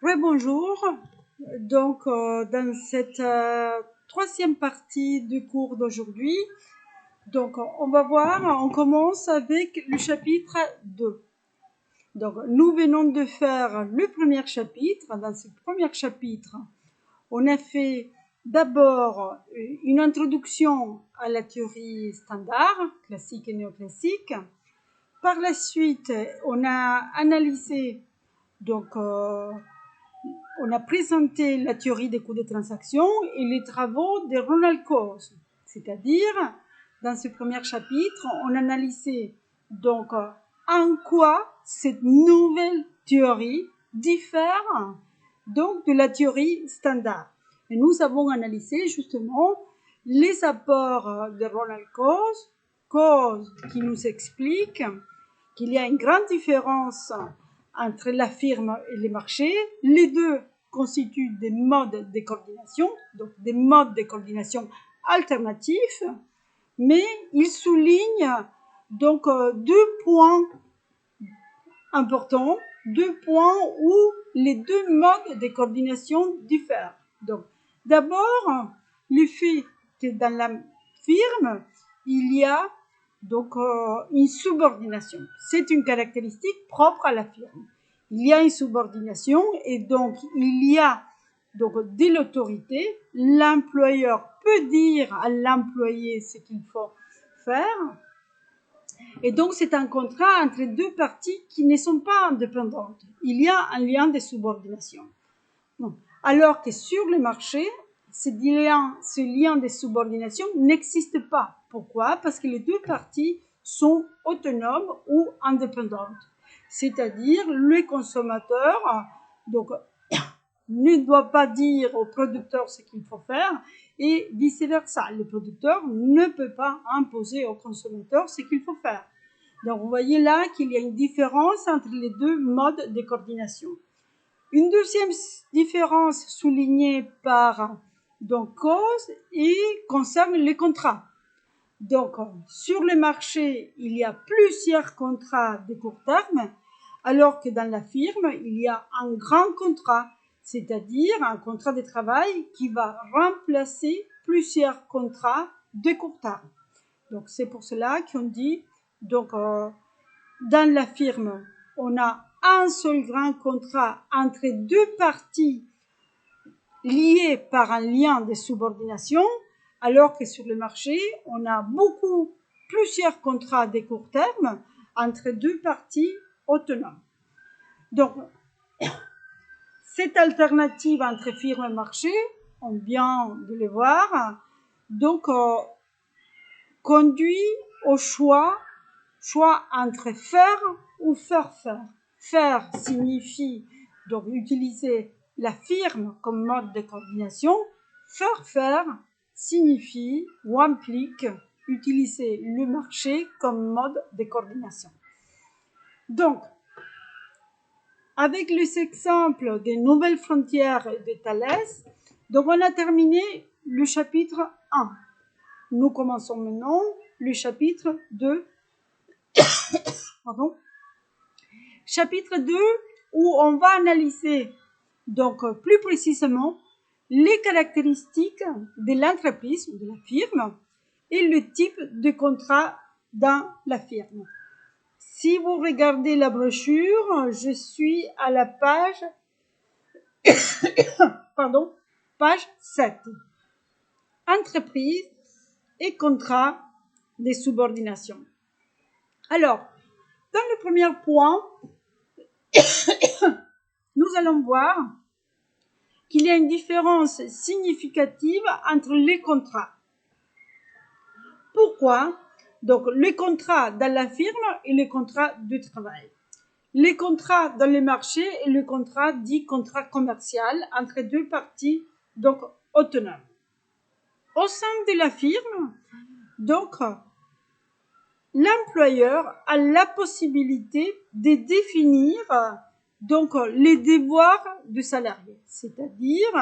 Rebonjour. Donc, dans cette troisième partie du cours d'aujourd'hui, donc on va voir, on commence avec le chapitre 2. Donc, nous venons de faire le premier chapitre. Dans ce premier chapitre, on a fait d'abord une introduction à la théorie standard, classique et néoclassique. Par la suite, on a analysé, donc on a présenté la théorie des coûts de transaction et les travaux de Ronald Coase. C'est-à-dire, dans ce premier chapitre, on a analysé donc en quoi cette nouvelle théorie diffère donc de la théorie standard. Et nous avons analysé justement les apports de Ronald Coase qui nous explique qu'il y a une grande différence entre la firme et les marchés. Les deux constituent des modes de coordination, donc des modes de coordination alternatifs, mais il souligne donc deux points importants, deux points où les deux modes de coordination diffèrent. Donc, d'abord, le fait que dans la firme, il y a donc une subordination. C'est une caractéristique propre à la firme. Il y a une subordination et donc il y a donc de l'autorité. L'employeur peut dire à l'employé ce qu'il faut faire. Et donc c'est un contrat entre deux parties qui ne sont pas indépendantes. Il y a un lien de subordination. Bon. Alors que sur le marché, ce lien de subordination n'existe pas. Pourquoi? Parce que les deux parties sont autonomes ou indépendantes. C'est-à-dire, le consommateur donc, ne doit pas dire au producteur ce qu'il faut faire et vice-versa. Le producteur ne peut pas imposer au consommateur ce qu'il faut faire. Donc, vous voyez là qu'il y a une différence entre les deux modes de coordination. Une deuxième différence soulignée par donc Coase concerne les contrats. Donc, sur le marché, il y a plusieurs contrats de court terme, alors que dans la firme, il y a un grand contrat, c'est-à-dire un contrat de travail qui va remplacer plusieurs contrats de court terme. Donc, c'est pour cela qu'on dit, donc, dans la firme, on a un seul grand contrat entre deux parties liées par un lien de subordination, alors que sur le marché, on a plusieurs contrats de court terme entre deux parties autonomes. Donc, cette alternative entre firme et marché, on vient de le voir, donc conduit au choix entre faire ou faire faire. Faire signifie donc utiliser la firme comme mode de coordination. Faire signifie ou implique utiliser le marché comme mode de coordination. Donc, avec les exemples des nouvelles frontières de Thalès, donc on a terminé le chapitre 1. Nous commençons maintenant le chapitre 2. Chapitre 2, où on va analyser donc plus précisément les caractéristiques de l'entreprise ou de la firme et le type de contrat dans la firme. Si vous regardez la brochure, je suis à la page page 7. Entreprise et contrat de subordination. Alors, dans le premier point, nous allons voir qu'il y a une différence significative entre les contrats. Pourquoi? Donc, les contrats dans la firme et les contrats de travail. Les contrats dans le marché et le contrat dit contrat commercial entre deux parties donc autonomes. Au sein de la firme, donc, l'employeur a la possibilité de définir donc les devoirs du salarié, c'est-à-dire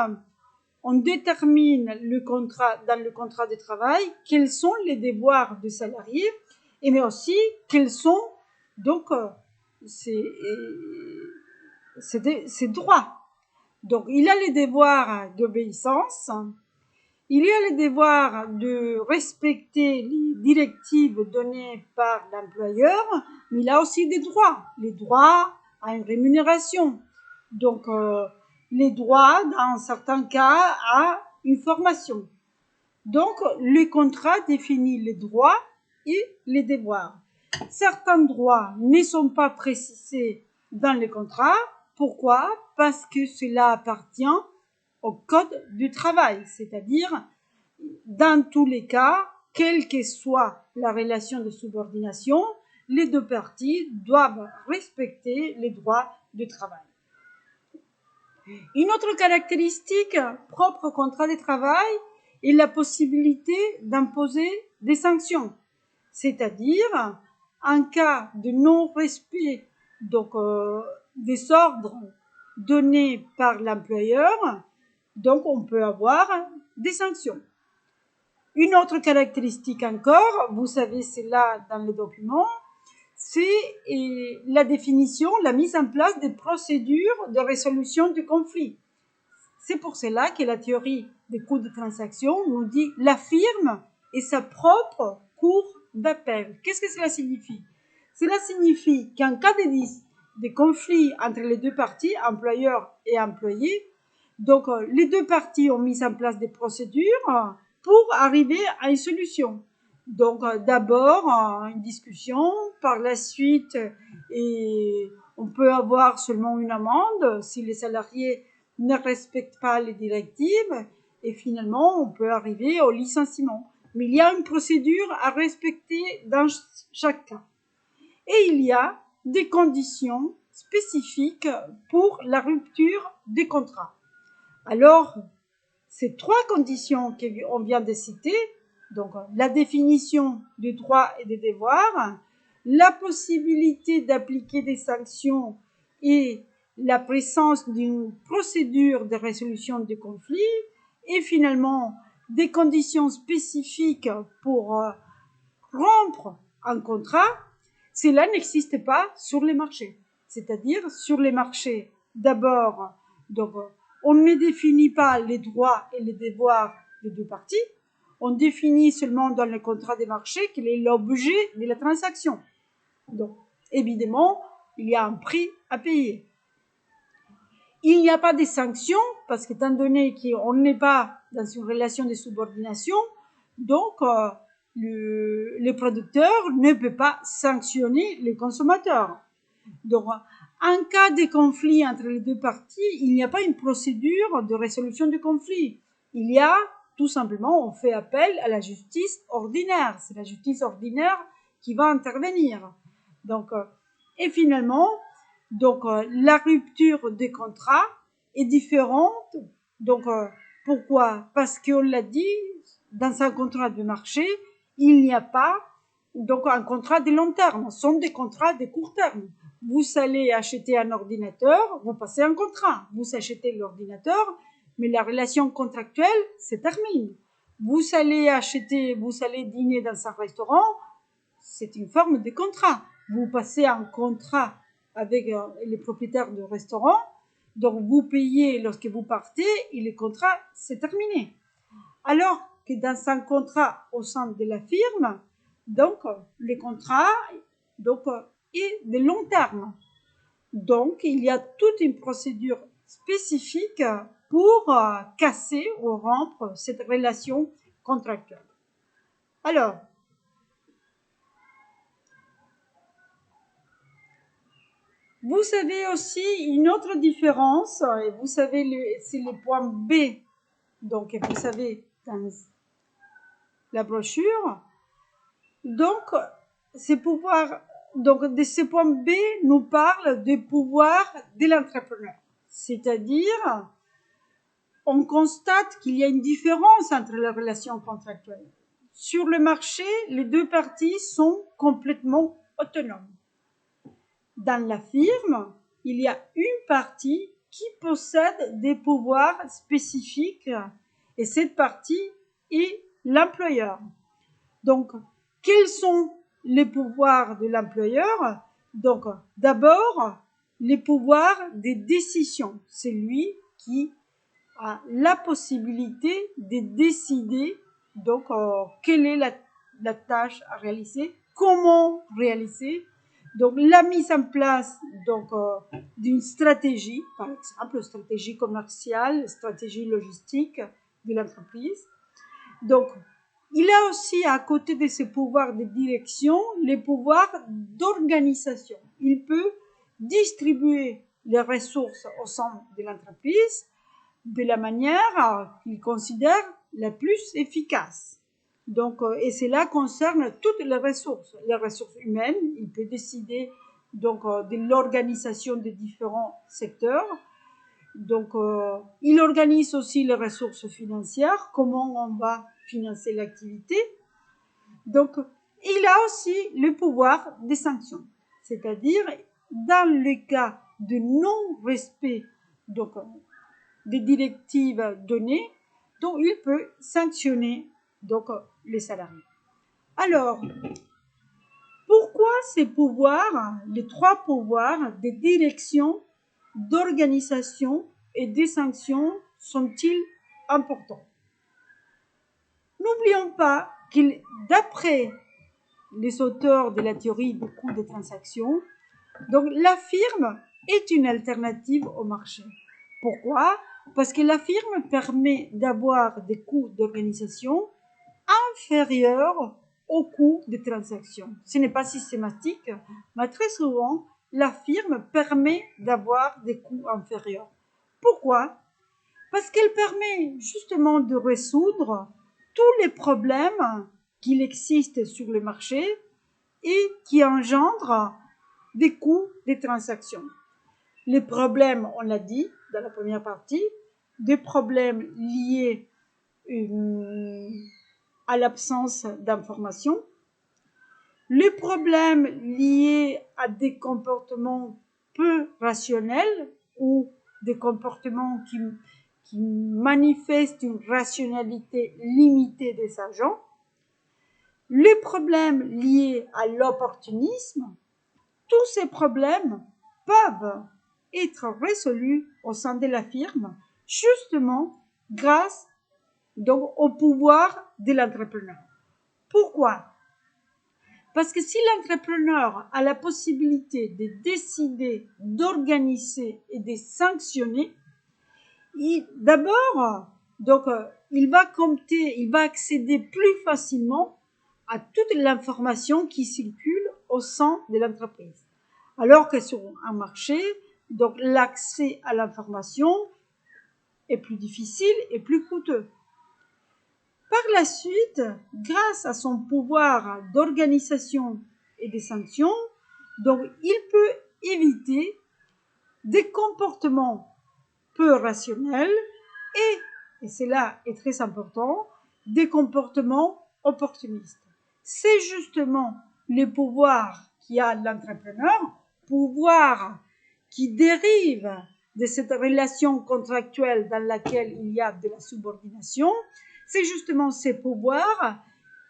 on détermine dans le contrat de travail quels sont les devoirs du salarié, mais aussi quels sont donc ses droits. Donc, il a les devoirs d'obéissance, il y a le devoir de respecter les directives données par l'employeur, mais il a aussi des droits, les droits à une rémunération. Donc, les droits, dans certains cas, à une formation. Donc, le contrat définit les droits et les devoirs. Certains droits ne sont pas précisés dans le contrat. Pourquoi? Parce que cela appartient au code du travail, c'est-à-dire, dans tous les cas, quelle que soit la relation de subordination, les deux parties doivent respecter les droits du travail. Une autre caractéristique propre au contrat de travail est la possibilité d'imposer des sanctions, c'est-à-dire en cas de non-respect des ordres donnés par l'employeur, donc on peut avoir des sanctions. Une autre caractéristique encore, vous savez, c'est là dans le document, c'est la définition, la mise en place des procédures de résolution du conflit. C'est pour cela que la théorie des coûts de transaction nous dit la firme est sa propre cour d'appel. Qu'est-ce que cela signifie? Cela signifie qu'en cas de conflit entre les deux parties, employeur et employé, donc les deux parties ont mis en place des procédures pour arriver à une solution. Donc d'abord une discussion, par la suite et on peut avoir seulement une amende si les salariés ne respectent pas les directives et finalement on peut arriver au licenciement. Mais il y a une procédure à respecter dans chaque cas. Et il y a des conditions spécifiques pour la rupture des contrats. Alors, ces trois conditions qu'on vient de citer, donc la définition des droits et des devoirs, la possibilité d'appliquer des sanctions et la présence d'une procédure de résolution des conflits et finalement des conditions spécifiques pour rompre un contrat, cela n'existe pas sur les marchés. C'est-à-dire sur les marchés, d'abord, donc on ne définit pas les droits et les devoirs des deux parties, on définit seulement dans le contrat des marchés quel est l'objet de la transaction. Donc, évidemment, il y a un prix à payer. Il n'y a pas de sanctions, parce qu'étant donné qu'on n'est pas dans une relation de subordination, donc le producteur ne peut pas sanctionner les consommateurs. Donc, en cas de conflit entre les deux parties, il n'y a pas une procédure de résolution du conflit. Il y a tout simplement, on fait appel à la justice ordinaire. C'est la justice ordinaire qui va intervenir. Donc, et finalement, donc la rupture des contrats est différente. Donc, pourquoi? Parce qu'on l'a dit, dans un contrat de marché, il n'y a pas donc un contrat de long terme. Ce sont des contrats de court terme. Vous allez acheter un ordinateur, vous passez un contrat. Vous achetez l'ordinateur, mais la relation contractuelle se termine. Vous allez dîner dans un restaurant, c'est une forme de contrat. Vous passez un contrat avec les propriétaires de restaurant, donc vous payez lorsque vous partez et le contrat c'est terminé. Alors que dans un contrat au sein de la firme, donc le contrat est de long terme. Donc il y a toute une procédure spécifique pour casser ou rompre cette relation contractuelle. Alors, vous savez aussi une autre différence, et vous savez, c'est le point B, donc vous savez dans la brochure. Donc, de ce point B nous parle du pouvoir de l'entrepreneur. C'est-à-dire, on constate qu'il y a une différence entre les relations contractuelles. Sur le marché, les deux parties sont complètement autonomes. Dans la firme, il y a une partie qui possède des pouvoirs spécifiques et cette partie est l'employeur. Donc, quels sont les pouvoirs de l'employeur? Donc, d'abord, les pouvoirs des décisions. C'est lui qui a la possibilité de décider donc quelle est la tâche à réaliser, comment réaliser. Donc la mise en place donc d'une stratégie, par exemple stratégie commerciale, stratégie logistique de l'entreprise. Donc il a aussi à côté de ses pouvoirs de direction les pouvoirs d'organisation. Il peut distribuer les ressources au sein de l'entreprise de la manière qu'il considère la plus efficace. Donc, et cela concerne toutes les ressources humaines. Il peut décider donc de l'organisation des différents secteurs. Donc, il organise aussi les ressources financières, comment on va financer l'activité. Donc, il a aussi le pouvoir des sanctions, c'est-à-dire dans le cas de non-respect donc des directives données, donc il peut sanctionner donc les salariés. Alors, pourquoi ces pouvoirs, les trois pouvoirs de direction, d'organisation et des sanctions sont-ils importants? N'oublions pas que d'après les auteurs de la théorie des coûts de transaction, donc la firme est une alternative au marché. Pourquoi? Parce que la firme permet d'avoir des coûts d'organisation inférieurs aux coûts de transaction. Ce n'est pas systématique, mais très souvent, la firme permet d'avoir des coûts inférieurs. Pourquoi? Parce qu'elle permet justement de résoudre tous les problèmes qu'il existe sur le marché et qui engendrent des coûts de transaction. Les problèmes, on l'a dit dans la première partie, des problèmes liés à l'absence d'information, les problèmes liés à des comportements peu rationnels ou des comportements qui manifestent une rationalité limitée des agents, les problèmes liés à l'opportunisme. Tous ces problèmes peuvent être résolus au sein de la firme, justement grâce donc au pouvoir de l'entrepreneur. Pourquoi? Parce que si l'entrepreneur a la possibilité de décider, d'organiser et de sanctionner, d'abord, donc, il va accéder plus facilement à toute l'information qui circule au sein de l'entreprise. Alors que sur un marché, donc l'accès à l'information est plus difficile et plus coûteux. Par la suite, grâce à son pouvoir d'organisation et de sanctions, donc il peut éviter des comportements peu rationnels et cela est très important, des comportements opportunistes. C'est justement le pouvoir qui a l'entrepreneur, pouvoir qui dérive de cette relation contractuelle dans laquelle il y a de la subordination. C'est justement ces pouvoirs,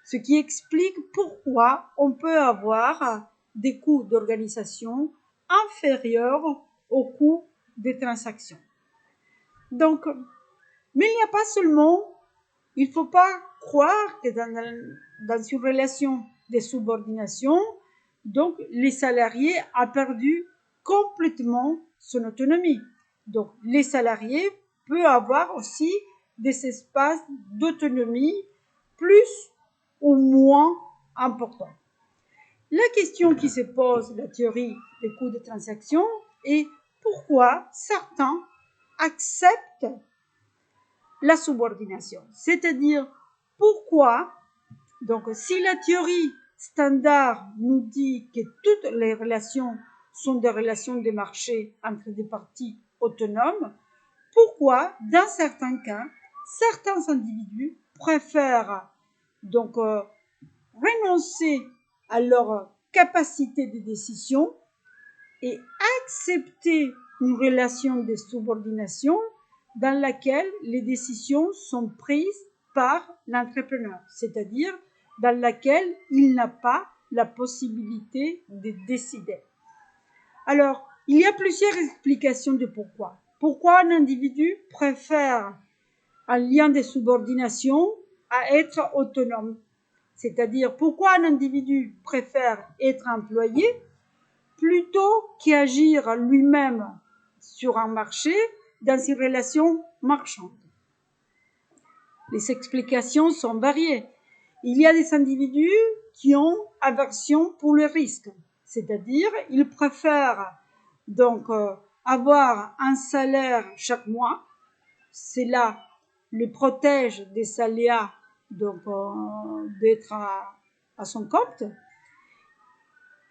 ce qui explique pourquoi on peut avoir des coûts d'organisation inférieurs aux coûts des transactions. Donc, mais il n'y a pas seulement, il ne faut pas croire que dans une relation de subordination, donc les salariés ont perdu complètement son autonomie. Donc, les salariés peuvent avoir aussi des espaces d'autonomie plus ou moins importants. La question qui se pose, la théorie des coûts de transaction, est pourquoi certains acceptent la subordination. C'est-à-dire pourquoi, donc si la théorie standard nous dit que toutes les relations sont des relations de marché entre des parties autonomes, pourquoi, dans certains cas, certains individus préfèrent donc renoncer à leur capacité de décision et accepter une relation de subordination dans laquelle les décisions sont prises par l'entrepreneur, c'est-à-dire dans laquelle il n'a pas la possibilité de décider. Alors, il y a plusieurs explications de pourquoi. pourquoi un individu préfère un lien de subordination à être autonome. C'est-à-dire, pourquoi un individu préfère être employé plutôt qu'agir lui-même sur un marché dans une relation marchande. Les explications sont variées. Il y a des individus qui ont aversion pour le risque, c'est-à-dire ils préfèrent donc avoir un salaire chaque mois. Cela le protège des aléas, donc d'être à son compte.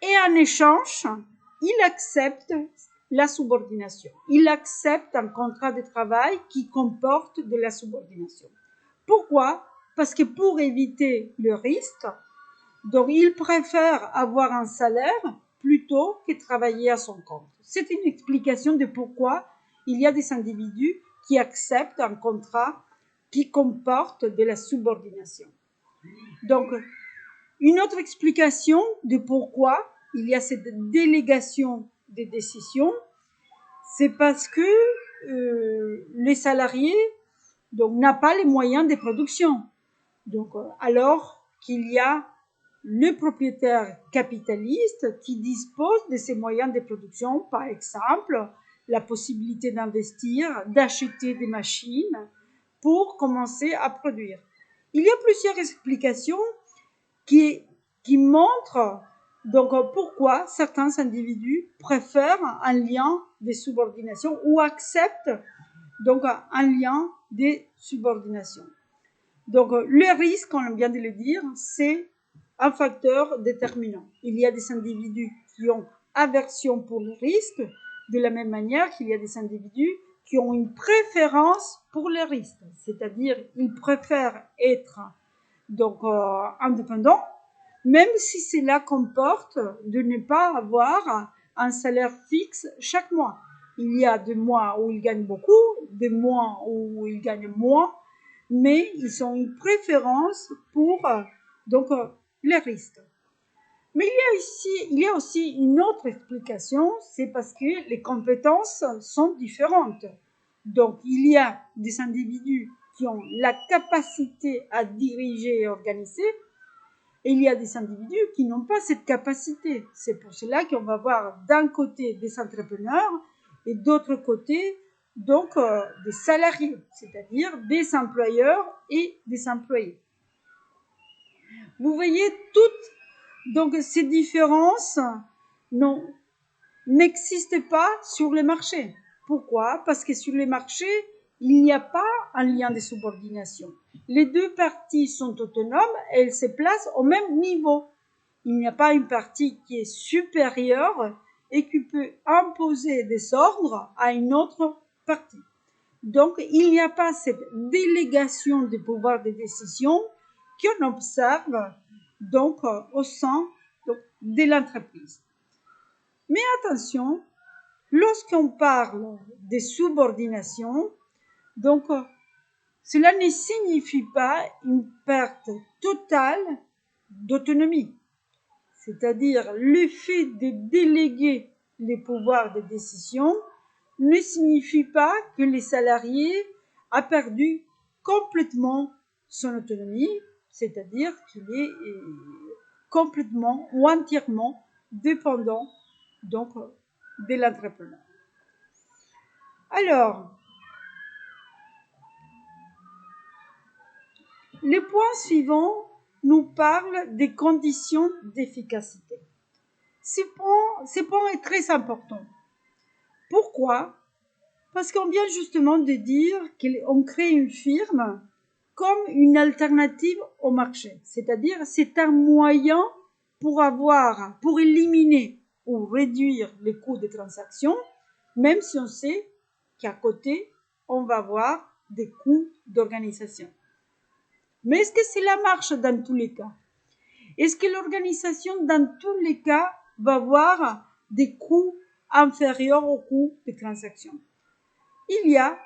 Et en échange, il accepte la subordination. Il accepte un contrat de travail qui comporte de la subordination. Pourquoi? Parce que pour éviter le risque, donc il préfère avoir un salaire plutôt que travailler à son compte. C'est une explication de pourquoi il y a des individus qui acceptent un contrat qui comporte de la subordination. Donc, une autre explication de pourquoi il y a cette délégation des décisions, c'est parce que les salariés n'ont pas les moyens de production. Donc, alors qu'il y a le propriétaire capitaliste qui dispose de ces moyens de production, par exemple, la possibilité d'investir, d'acheter des machines pour commencer à produire. Il y a plusieurs explications qui montrent donc pourquoi certains individus préfèrent un lien de subordination ou acceptent donc un lien de subordination. Donc le risque, comme on vient de le dire, c'est un facteur déterminant. Il y a des individus qui ont aversion pour le risque, de la même manière qu'il y a des individus qui ont une préférence pour le risque, c'est-à-dire ils préfèrent être donc indépendants, même si cela comporte de ne pas avoir un salaire fixe chaque mois. Il y a des mois où ils gagnent beaucoup, des mois où ils gagnent moins, mais ils ont une préférence pour donc les risques. Mais il y a aussi une autre explication, c'est parce que les compétences sont différentes. Donc il y a des individus qui ont la capacité à diriger et organiser, et il y a des individus qui n'ont pas cette capacité. C'est pour cela qu'on va voir d'un côté des entrepreneurs et d'autre côté donc des salariés, c'est-à-dire des employeurs et des employés. Vous voyez, toutes donc ces différences n'existent pas sur le marché. Pourquoi? Parce que sur le marché, il n'y a pas un lien de subordination. Les deux parties sont autonomes et elles se placent au même niveau. Il n'y a pas une partie qui est supérieure et qui peut imposer des ordres à une autre partie. Donc, il n'y a pas cette délégation de pouvoir de décision qu'on observe donc au sein de l'entreprise. Mais attention, lorsqu'on parle de subordination, donc cela ne signifie pas une perte totale d'autonomie. C'est-à-dire le fait de déléguer les pouvoirs de décision ne signifie pas que le salarié a perdu complètement son autonomie, c'est-à-dire qu'il est complètement ou entièrement dépendant donc de l'entrepreneur. Alors, le point suivant nous parle des conditions d'efficacité. Ce point est très important. Pourquoi? Parce qu'on vient justement de dire qu'on crée une firme comme une alternative au marché. C'est-à-dire, c'est un moyen pour éliminer ou réduire les coûts des transactions, même si on sait qu'à côté, on va avoir des coûts d'organisation. Mais est-ce que cela marche dans tous les cas? Est-ce que l'organisation, dans tous les cas, va avoir des coûts inférieurs aux coûts de transaction? Il y a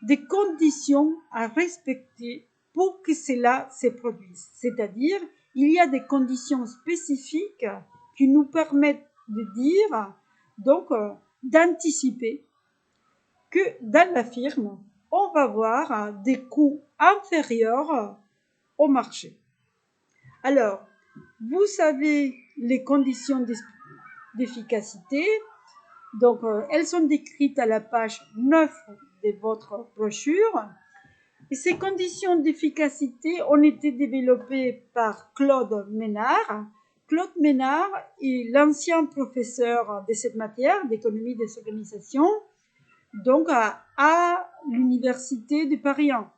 des conditions à respecter pour que cela se produise. C'est-à-dire, il y a des conditions spécifiques qui nous permettent de dire, donc, d'anticiper que dans la firme, on va voir des coûts inférieurs au marché. Alors, vous savez les conditions d'efficacité. Donc, elles sont décrites à la page 9 de votre brochure. Et ces conditions d'efficacité ont été développées par Claude Ménard. Claude Ménard est l'ancien professeur de cette matière, d'économie des organisations, donc à l'université de Paris 1.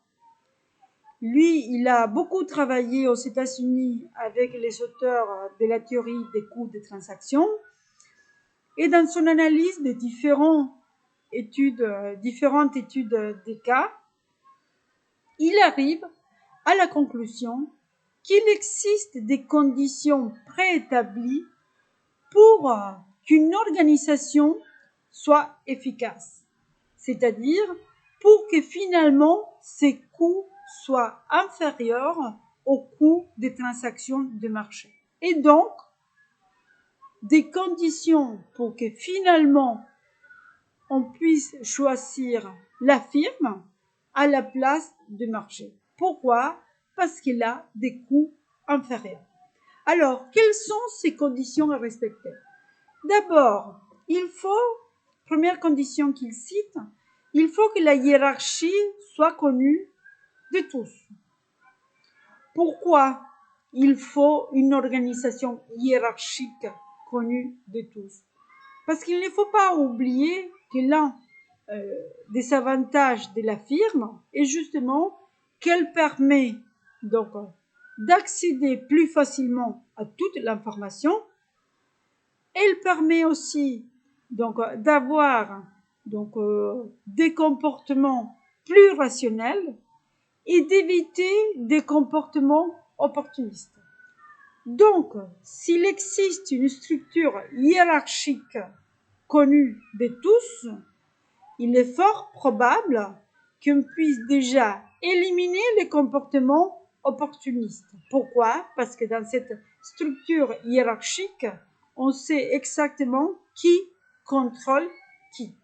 Lui, il a beaucoup travaillé aux États-Unis avec les auteurs de la théorie des coûts de transaction. Et dans son analyse des différentes études des cas, il arrive à la conclusion qu'il existe des conditions préétablies pour qu'une organisation soit efficace, c'est-à-dire pour que finalement ses coûts soient inférieurs aux coûts des transactions de marché. Et donc, des conditions pour que finalement on puisse choisir la firme à la place du marché. Pourquoi? Parce qu'elle a des coûts inférieurs. Alors, quelles sont ces conditions à respecter? D'abord, première condition qu'il cite, il faut que la hiérarchie soit connue de tous. Pourquoi il faut une organisation hiérarchique connue de tous? Parce qu'il ne faut pas oublier que l'un des avantages de la firme est justement qu'elle permet donc d'accéder plus facilement à toute l'information. Elle permet aussi donc d'avoir des comportements plus rationnels et d'éviter des comportements opportunistes. Donc, s'il existe une structure hiérarchique connue de tous, il est fort probable qu'on puisse déjà éliminer les comportements opportunistes. Pourquoi? Parce que dans cette structure hiérarchique, on sait exactement qui contrôle qui.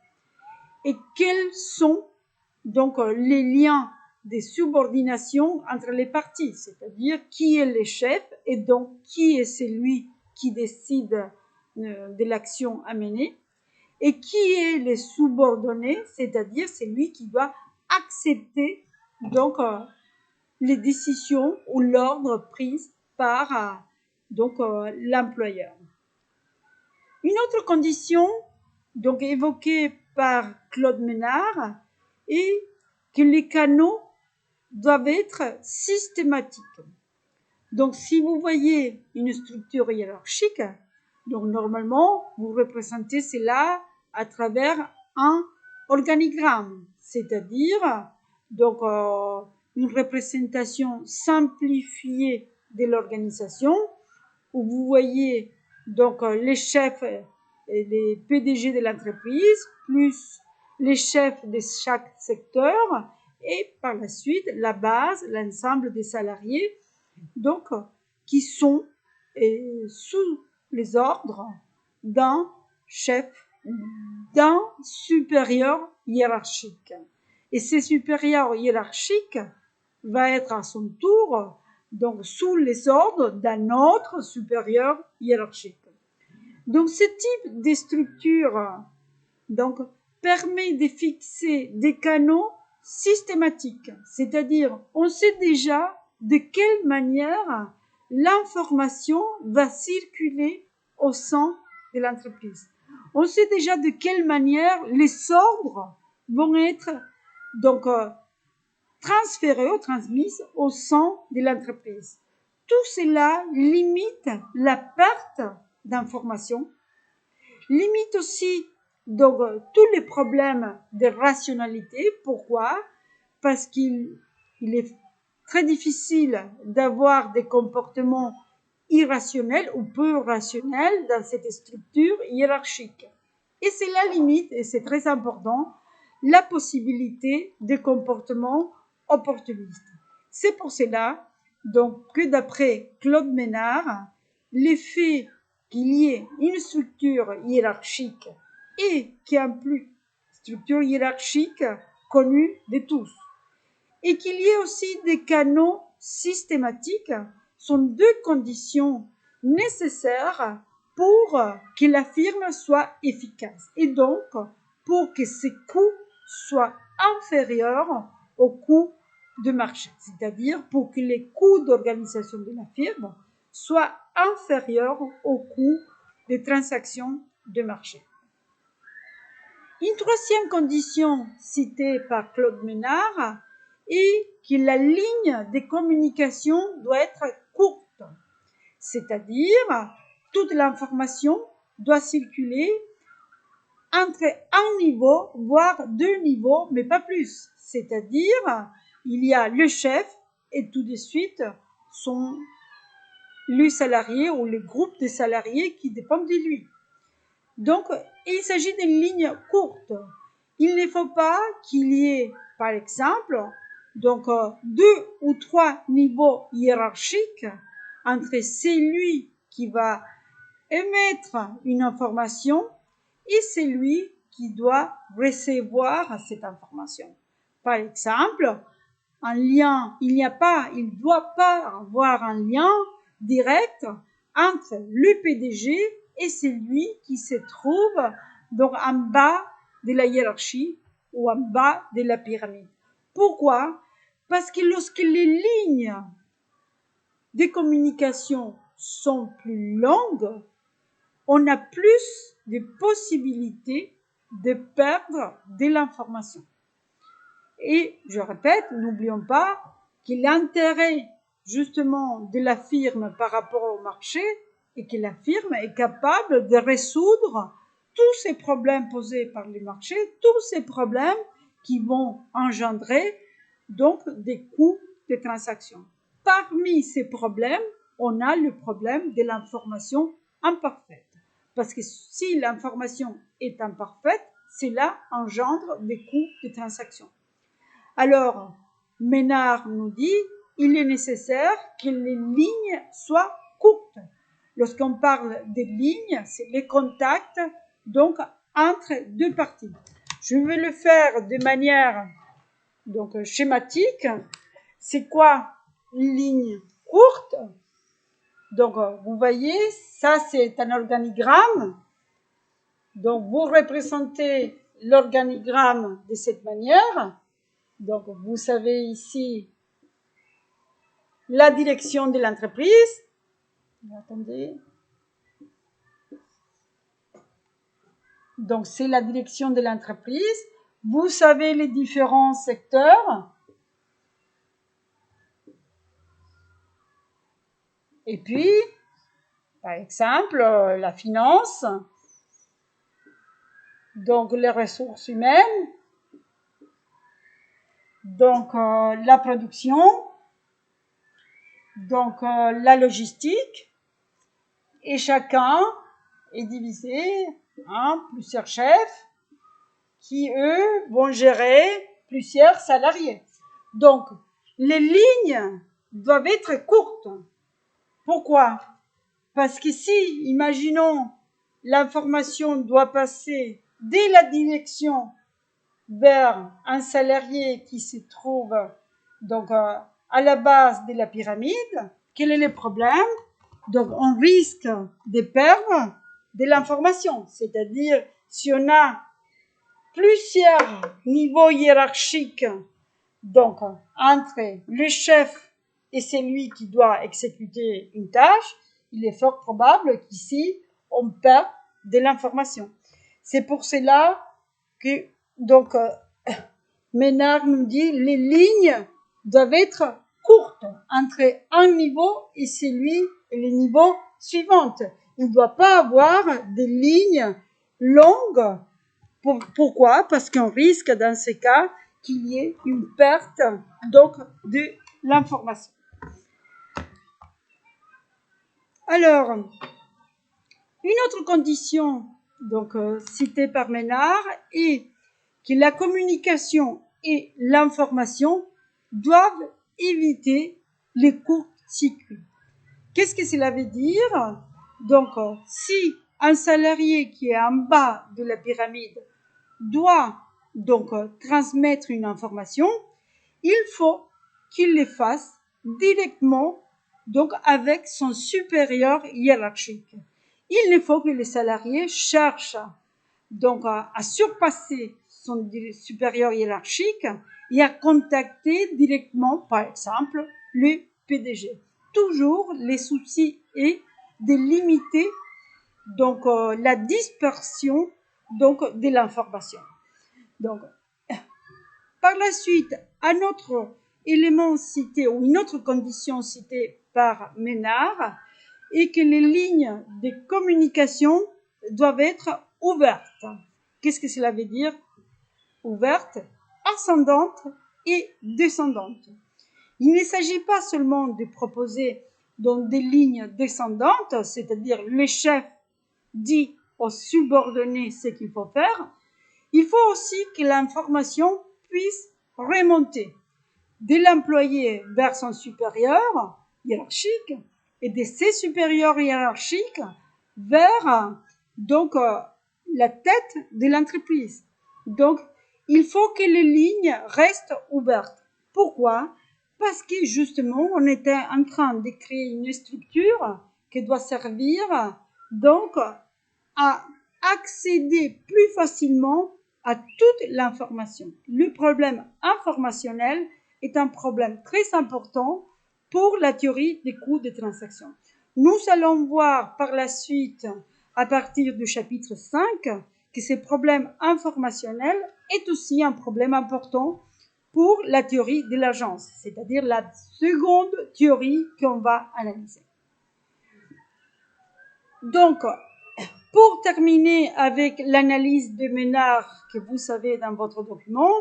Et quels sont donc les liens de subordination entre les parties, c'est-à-dire qui est le chef et donc qui est celui qui décide de l'action à mener, et qui est le subordonné, c'est-à-dire celui qui doit accepter donc les décisions ou l'ordre pris par l'employeur. Une autre condition donc évoquée par Claude Ménard est que les canaux doivent être systématiques. Donc, si vous voyez une structure hiérarchique, donc normalement, vous représentez cela à travers un organigramme, c'est-à-dire donc une représentation simplifiée de l'organisation où vous voyez donc les chefs et les PDG de l'entreprise plus les chefs de chaque secteur et par la suite la base, l'ensemble des salariés donc qui sont sous les ordres d'un chef, d'un supérieur hiérarchique. Et ce supérieur hiérarchique va être à son tour donc sous les ordres d'un autre supérieur hiérarchique. Donc ce type de structure donc permet de fixer des canaux systématiques, c'est-à-dire on sait déjà de quelle manière l'information va circuler au sein de l'entreprise. On sait déjà de quelle manière les ordres vont être donc transférés ou transmis au sein de l'entreprise. Tout cela limite la perte d'informations, limite aussi donc tous les problèmes de rationalité. Pourquoi? Parce qu'il est très difficile d'avoir des comportements irrationnels ou peu rationnels dans cette structure hiérarchique. Et c'est la limite, et c'est très important, la possibilité de comportements opportunistes. C'est pour cela donc que d'après Claude Ménard, l'effet qu'il y ait une structure hiérarchique et qu'en plus structure hiérarchique connue de tous. Et qu'il y ait aussi des canaux systématiques sont deux conditions nécessaires pour que la firme soit efficace et donc pour que ses coûts soient inférieurs aux coûts de marché, c'est-à-dire pour que les coûts d'organisation de la firme soient inférieurs aux coûts des transactions de marché. Une troisième condition citée par Claude Ménard est que la ligne de communication doit être courte, c'est-à-dire toute l'information doit circuler entre un niveau, voire deux niveaux, mais pas plus. C'est-à-dire, il y a le chef et tout de suite sont les salariés ou le groupe de salariés qui dépendent de lui. Donc, il s'agit d'une ligne courte. Il ne faut pas qu'il y ait, par exemple, donc deux ou trois niveaux hiérarchiques entre celui qui va émettre une information et celui qui doit recevoir cette information. Par exemple, un lien, il ne doit pas avoir un lien direct entre le PDG et celui qui se trouve donc en bas de la hiérarchie ou en bas de la pyramide. Pourquoi? Parce que lorsque les lignes de communication sont plus longues, on a plus de possibilités de perdre de l'information. Et je répète, n'oublions pas que l'intérêt justement de la firme par rapport au marché est que la firme est capable de résoudre tous ces problèmes posés par les marchés, tous ces problèmes qui vont engendrer donc des coûts de transaction. Parmi ces problèmes, on a le problème de l'information imparfaite. Parce que si l'information est imparfaite, cela engendre des coûts de transaction. Alors, Ménard nous dit, il est nécessaire que les lignes soient courtes. Lorsqu'on parle des lignes, c'est les contacts donc entre deux parties. Je vais le faire de manière donc schématique. C'est quoi une ligne courte? Donc, vous voyez, ça c'est un organigramme. Donc, vous représentez l'organigramme de cette manière. Donc, vous savez ici la direction de l'entreprise. Attendez. Donc, c'est la direction de l'entreprise. Vous savez les différents secteurs. Et puis, par exemple, la finance. Donc, les ressources humaines. Donc, la production. Donc, la logistique. Et chacun est divisé en plusieurs chefs qui, eux, vont gérer plusieurs salariés. Donc, les lignes doivent être courtes. Pourquoi? Parce que si, imaginons, l'information doit passer dès la direction vers un salarié qui se trouve donc à la base de la pyramide, quel est le problème? Donc, on risque de perdre de l'information. C'est-à-dire, si on a plusieurs niveaux hiérarchiques, donc entre le chef et celui qui doit exécuter une tâche, il est fort probable qu'ici, on perd de l'information. C'est pour cela que, donc, Ménard nous dit, les lignes doivent être courtes entre un niveau et le niveau suivant. Il ne doit pas avoir des lignes longues. Pourquoi? Parce qu'on risque dans ces cas qu'il y ait une perte donc de l'information. Alors, une autre condition donc citée par Ménard est que la communication et l'information doivent éviter les courts cycles. Qu'est-ce que cela veut dire? Donc, si un salarié qui est en bas de la pyramide doit donc transmettre une information, il faut qu'il le fasse directement, donc avec son supérieur hiérarchique. Il ne faut que le salarié cherche donc à surpasser son supérieur hiérarchique et à contacter directement, par exemple, le PDG. Toujours, le souci est de limiter donc la dispersion donc de l'information. Donc, par la suite, un autre élément cité ou une autre condition citée par Ménard est que les lignes de communication doivent être ouvertes. Qu'est-ce que cela veut dire? Ouvertes, ascendantes et descendantes. Il ne s'agit pas seulement de proposer donc des lignes descendantes, c'est-à-dire le chef dit aux subordonnés ce qu'il faut faire. Il faut aussi que l'information puisse remonter de l'employé vers son supérieur hiérarchique et de ses supérieurs hiérarchiques vers donc la tête de l'entreprise. Donc, il faut que les lignes restent ouvertes. Pourquoi? Parce que justement, on était en train de créer une structure qui doit servir donc à accéder plus facilement à toute l'information. Le problème informationnel est un problème très important pour la théorie des coûts des transactions. Nous allons voir par la suite, à partir du chapitre 5, que ce problème informationnel est aussi un problème important pour la théorie de l'agence, c'est-à-dire la seconde théorie qu'on va analyser. Donc, pour terminer avec l'analyse de Ménard que vous savez dans votre document,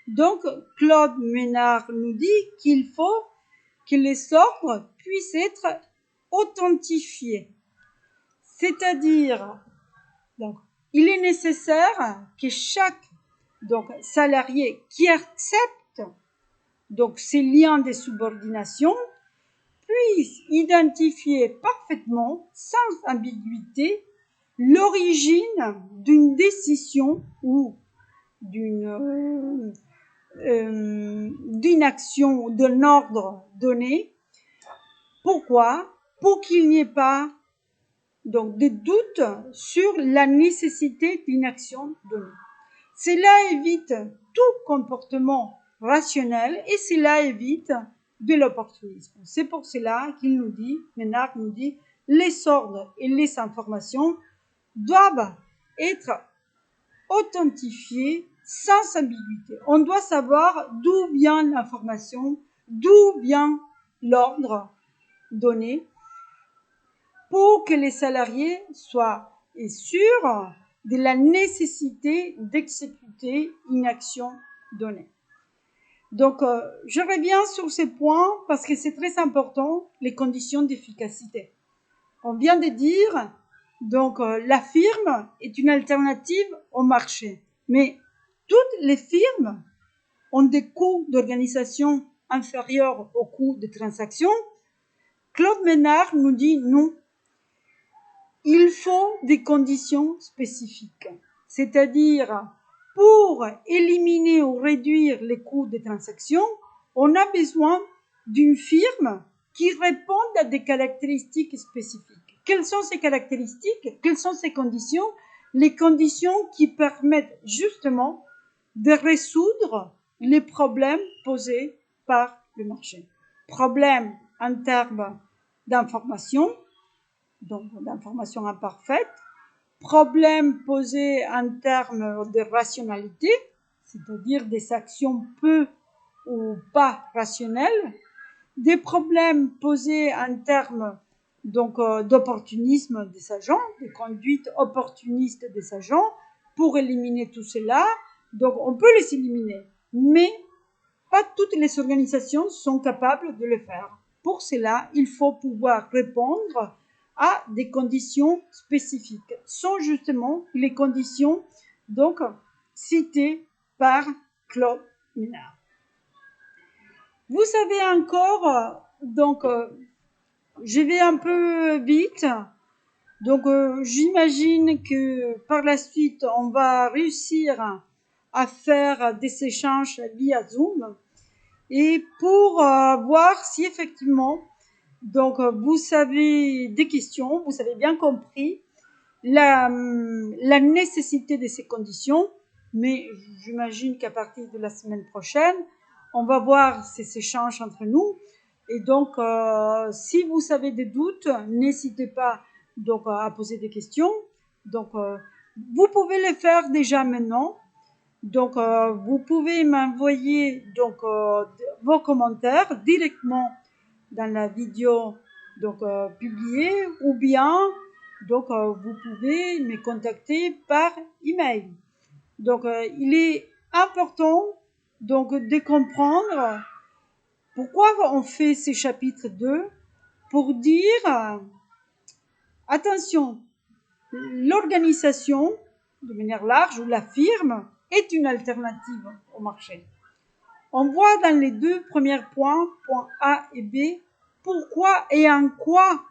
donc Claude Ménard nous dit qu'il faut que les ordres puissent être authentifiés. C'est-à-dire, donc, il est nécessaire que chaque donc, salarié qui accepte donc, ces liens de subordination puisse identifier parfaitement, sans ambiguïté, l'origine d'une décision ou d'une action, d'un ordre donné. Pourquoi? Pour qu'il n'y ait pas donc de doute sur la nécessité d'une action donnée. Cela évite tout comportement rationnel et cela évite de l'opportunisme. C'est pour cela qu'il nous dit, Ménard nous dit, les ordres et les informations doivent être authentifiés sans ambiguïté. On doit savoir d'où vient l'information, d'où vient l'ordre donné pour que les salariés soient sûrs de la nécessité d'exécuter une action donnée. Donc, je reviens sur ces points parce que c'est très important, les conditions d'efficacité. On vient de dire, donc, la firme est une alternative au marché. Mais toutes les firmes ont des coûts d'organisation inférieurs aux coûts de transaction. Claude Ménard nous dit non. Il faut des conditions spécifiques. C'est-à-dire, pour éliminer ou réduire les coûts des transactions, on a besoin d'une firme qui réponde à des caractéristiques spécifiques. Quelles sont ces caractéristiques? Quelles sont ces conditions? Les conditions qui permettent justement de résoudre les problèmes posés par le marché. Problèmes en termes d'information, donc d'information imparfaite, problèmes posés en termes de rationalité, c'est-à-dire des actions peu ou pas rationnelles, des problèmes posés en termes donc d'opportunisme des agents, de conduite opportuniste des agents. Pour éliminer tout cela, donc on peut les éliminer, mais pas toutes les organisations sont capables de le faire. Pour cela, il faut pouvoir répondre à des conditions spécifiques. Sont justement les conditions donc citées par Claude Ménard. Vous savez encore, donc je vais un peu vite, donc j'imagine que par la suite on va réussir à faire des échanges via Zoom et pour voir si effectivement donc vous avez des questions, vous avez bien compris la nécessité de ces conditions, mais j'imagine qu'à partir de la semaine prochaine, on va voir ces échanges entre nous. Et donc, si vous avez des doutes, n'hésitez pas donc à poser des questions. Donc, vous pouvez les faire déjà maintenant. Donc, vous pouvez m'envoyer donc vos commentaires directement dans la vidéo donc publiée, ou bien donc vous pouvez me contacter par email. Donc, il est important donc de comprendre pourquoi on fait ces chapitres 2 pour dire attention, l'organisation de manière large ou la firme est une alternative au marché. On voit dans les deux premiers points, points A et B, pourquoi et en quoi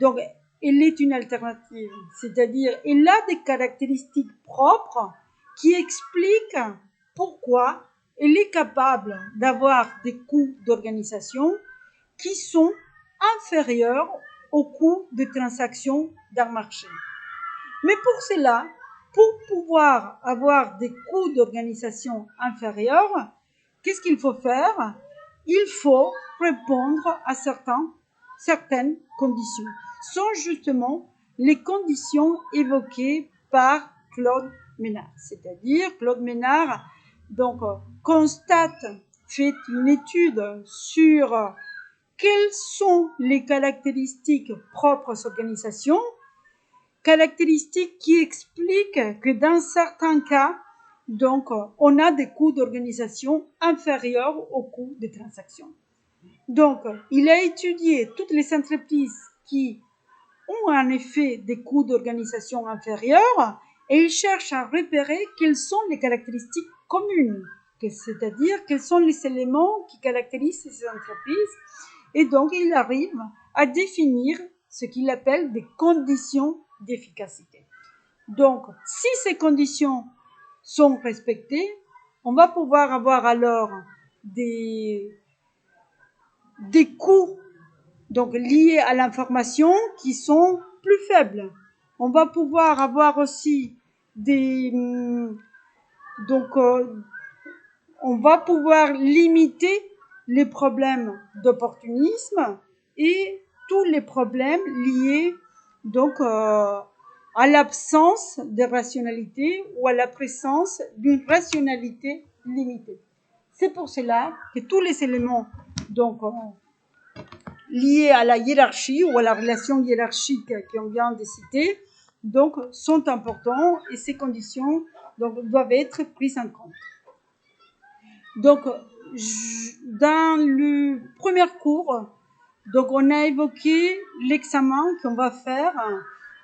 donc elle est une alternative, c'est-à-dire elle a des caractéristiques propres qui expliquent pourquoi elle est capable d'avoir des coûts d'organisation qui sont inférieurs aux coûts de transaction d'un marché. Mais pour cela, pour pouvoir avoir des coûts d'organisation inférieurs, qu'est-ce qu'il faut faire? Il faut répondre à certaines conditions. Ce sont justement les conditions évoquées par Claude Ménard. C'est-à-dire, Claude Ménard donc, constate, fait une étude sur quelles sont les caractéristiques propres aux organisations, caractéristiques qui expliquent que dans certains cas, donc, on a des coûts d'organisation inférieurs aux coûts de transaction. Donc, il a étudié toutes les entreprises qui ont en effet des coûts d'organisation inférieurs et il cherche à repérer quelles sont les caractéristiques communes, c'est-à-dire quels sont les éléments qui caractérisent ces entreprises. Et donc, il arrive à définir ce qu'il appelle des conditions d'efficacité. Donc, si ces conditions sont respectées, on va pouvoir avoir alors des coûts donc liés à l'information qui sont plus faibles. On va pouvoir avoir aussi on va pouvoir limiter les problèmes d'opportunisme et tous les problèmes liés donc à l'absence de rationalité ou à la présence d'une rationalité limitée. C'est pour cela que tous les éléments donc liés à la hiérarchie ou à la relation hiérarchique qu'on vient de citer donc sont importants et ces conditions donc doivent être prises en compte. Donc, dans le premier cours, donc on a évoqué l'examen qu'on va faire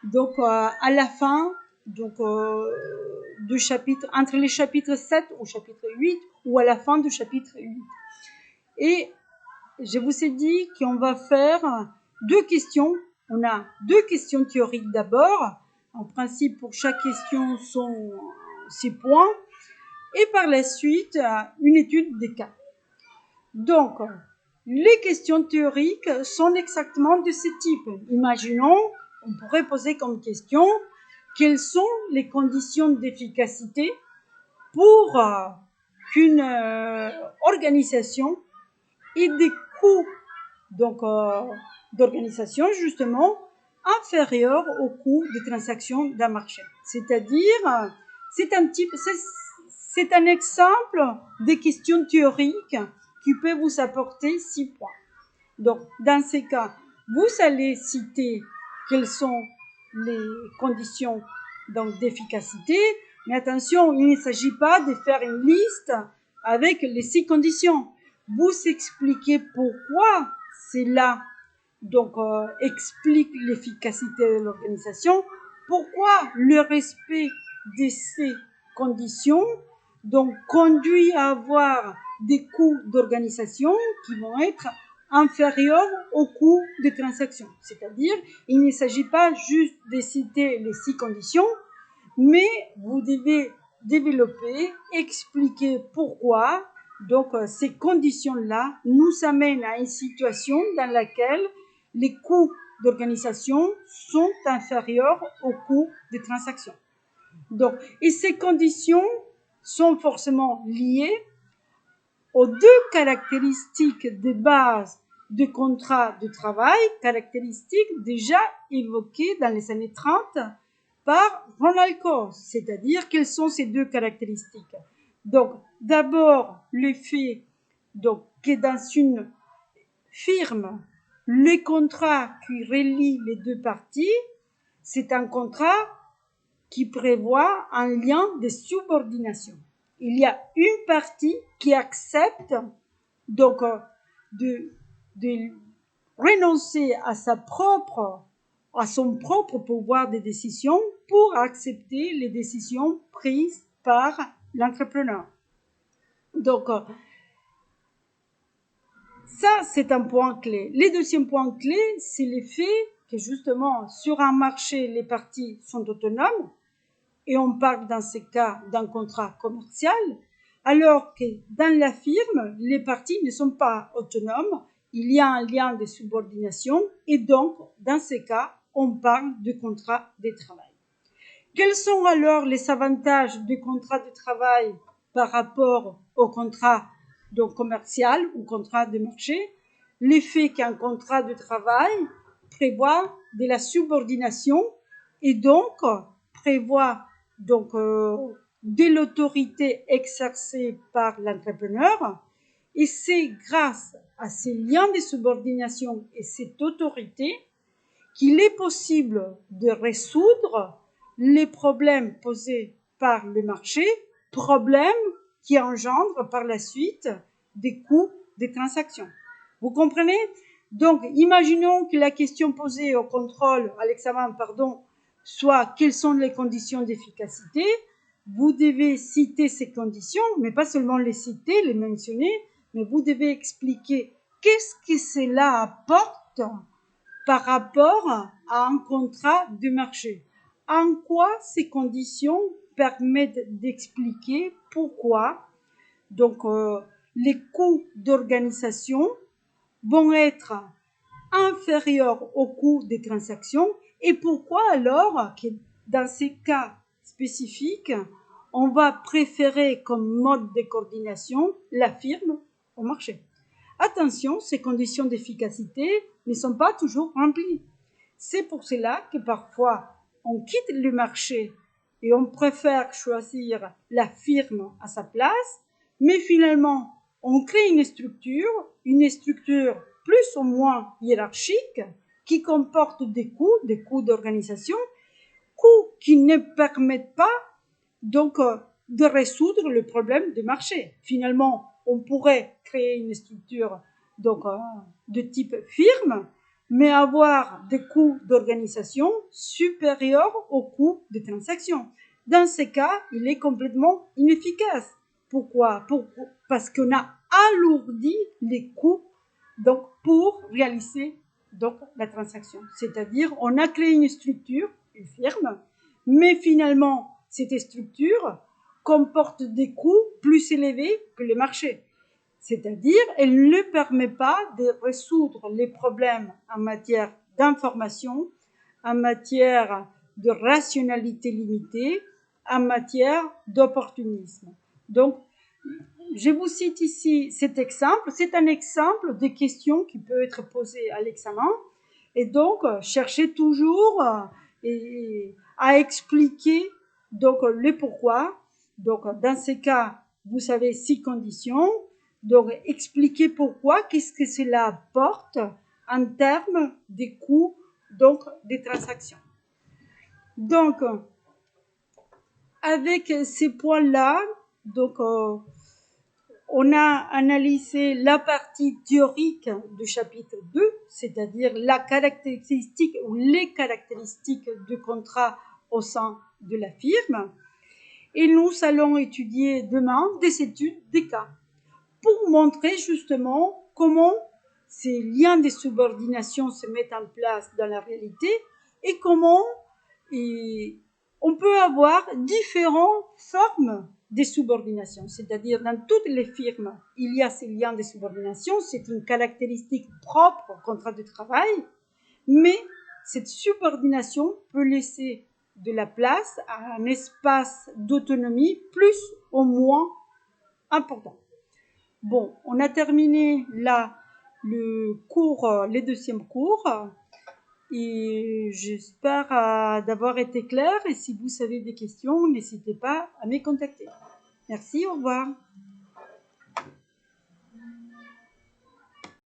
donc à la fin donc du chapitre, entre les chapitres 7 au chapitre 8 ou à la fin du chapitre 8. Et je vous ai dit qu'on va faire deux questions. On a deux questions théoriques d'abord. En principe, pour chaque question sont 6 points. Et par la suite, une étude des cas. Donc, les questions théoriques sont exactement de ce type. Imaginons, on pourrait poser comme question, quelles sont les conditions d'efficacité pour qu'une organisation ait des coûts donc, d'organisation, justement, inférieurs aux coûts de transaction d'un marché. C'est-à-dire, c'est un exemple de questions théoriques qui peut vous apporter 6 points. Donc, dans ces cas, vous allez citer quelles sont les conditions donc, d'efficacité, mais attention, il ne s'agit pas de faire une liste avec les 6 conditions. Vous expliquez pourquoi cela donc explique l'efficacité de l'organisation, pourquoi le respect de ces conditions donc conduit à avoir des coûts d'organisation qui vont être inférieurs aux coûts de transaction. C'est-à-dire, il ne s'agit pas juste de citer les 6 conditions, mais vous devez développer, expliquer pourquoi donc ces conditions-là nous amènent à une situation dans laquelle les coûts d'organisation sont inférieurs aux coûts des transactions. Donc, et ces conditions sont forcément liées aux deux caractéristiques de base du contrat de travail, caractéristiques déjà évoquées dans les années 30 par Ronald Coase, c'est-à-dire quelles sont ces deux caractéristiques. Donc, d'abord, le fait donc, que dans une firme, le contrat qui relie les deux parties, c'est un contrat qui prévoit un lien de subordination. Il y a une partie qui accepte donc de renoncer à son propre pouvoir de décision pour accepter les décisions prises par l'entrepreneur. Donc, ça, c'est un point clé. Le deuxième point clé, c'est le fait que justement, sur un marché, les parties sont autonomes, et on parle dans ce cas d'un contrat commercial, alors que dans la firme, les parties ne sont pas autonomes, il y a un lien de subordination, et donc, dans ce cas, on parle de contrat de travail. Quels sont alors les avantages du contrat de travail par rapport au contrat donc commercial ou contrat de marché? L'effet qu'un contrat de travail prévoit de la subordination et donc prévoit donc de l'autorité exercée par l'entrepreneur, et c'est grâce à ces liens de subordination et cette autorité qu'il est possible de résoudre les problèmes posés par le marché, problèmes qui engendrent par la suite des coûts des transactions. Vous comprenez? Donc, imaginons que la question posée au contrôle, à l'examen, pardon, soit quelles sont les conditions d'efficacité. Vous devez citer ces conditions, mais pas seulement les citer, les mentionner, mais vous devez expliquer qu'est-ce que cela apporte par rapport à un contrat de marché. En quoi ces conditions permettent d'expliquer pourquoi donc les coûts d'organisation vont être inférieurs aux coûts des transactions, et pourquoi alors que dans ces cas spécifiques, on va préférer comme mode de coordination la firme au marché. Attention, ces conditions d'efficacité ne sont pas toujours remplies. C'est pour cela que parfois on quitte le marché et on préfère choisir la firme à sa place, mais finalement on crée une structure plus ou moins hiérarchique qui comporte des coûts d'organisation, coûts qui ne permettent pas donc de résoudre le problème du marché. Finalement, on pourrait créer une structure donc de type firme, mais avoir des coûts d'organisation supérieurs aux coûts de transaction. Dans ce cas, il est complètement inefficace. Pourquoi? Parce qu'on a alourdi les coûts donc pour réaliser donc la transaction. C'est-à-dire, on a créé une structure, une firme, mais finalement, cette structure comporte des coûts plus élevés que le marché. C'est-à-dire, elle ne permet pas de résoudre les problèmes en matière d'information, en matière de rationalité limitée, en matière d'opportunisme. Donc, je vous cite ici cet exemple. C'est un exemple de questions qui peut être posée à l'examen. Et donc, cherchez toujours à expliquer donc le pourquoi. Donc, dans ces cas, vous avez 6 conditions. Donc, expliquer pourquoi, qu'est-ce que cela apporte en termes des coûts donc des transactions. Donc, avec ces points-là, donc on a analysé la partie théorique du chapitre 2, c'est-à-dire la caractéristique ou les caractéristiques du contrat au sein de la firme. Et nous allons étudier demain des études des cas pour montrer justement comment ces liens de subordination se mettent en place dans la réalité et comment on peut avoir différentes formes de subordination, c'est-à-dire dans toutes les firmes, il y a ces liens de subordination, c'est une caractéristique propre au contrat de travail, mais cette subordination peut laisser de la place à un espace d'autonomie plus ou moins important. Bon, on a terminé là les deuxièmes cours. Et j'espère d'avoir été claire. Et si vous avez des questions, n'hésitez pas à me contacter. Merci, au revoir.